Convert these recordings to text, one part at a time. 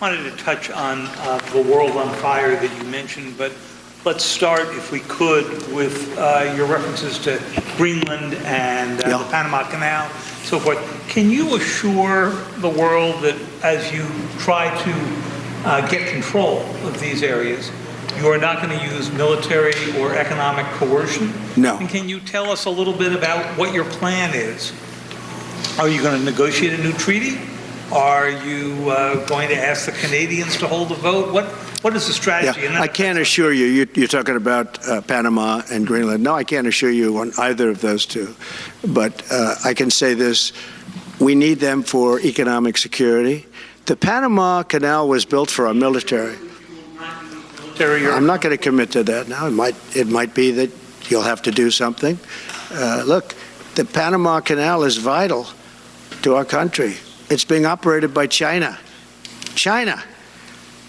wanted to touch on the world on fire that you mentioned, but let's start, if we could, with your references to Greenland and the Panama Canal, so forth. Can you assure the world that as you try to get control of these areas, you are not going to use military or economic coercion? No. And can you tell us a little bit about what your plan is? Are you going to negotiate a new treaty? Are you going to ask the Canadians to hold a vote? What is the strategy? Yeah, I can't assure you, you're talking about Panama and Greenland. No, I can't assure you on either of those two. But I can say this, we need them for economic security. The Panama Canal was built for our military. I'm not going to commit to that now. It might be that you'll have to do something. Look, the Panama Canal is vital to our country. It's being operated by China. China.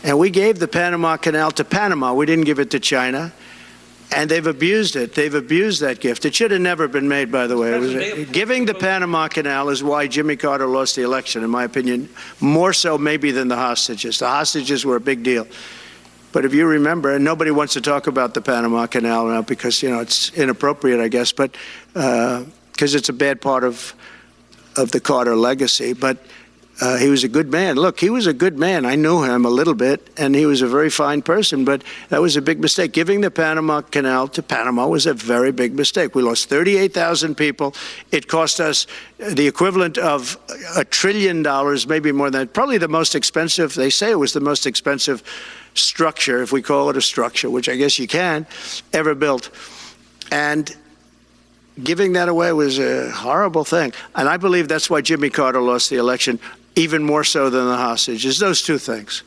And we gave the Panama Canal to Panama. We didn't give it to China. And they've abused it. They've abused that gift. It should have never been made, by the way. Giving the Panama Canal is why Jimmy Carter lost the election, in my opinion, more so maybe than the hostages. The hostages were a big deal. But if you remember, and nobody wants to talk about the Panama Canal now because, you know, it's inappropriate, I guess, but because it's a bad part of the Carter legacy. But he was a good man. Look, he was a good man. I knew him a little bit, and he was a very fine person, but that was a big mistake. Giving the Panama Canal to Panama was a very big mistake. We lost 38,000 people. It cost us the equivalent of $1 trillion, maybe more than that. Probably the most expensive, they say it was the most expensive structure, if we call it a structure, which I guess you can, ever built. And giving that away was a horrible thing. And I believe that's why Jimmy Carter lost the election, even more so than the hostages. Those two things.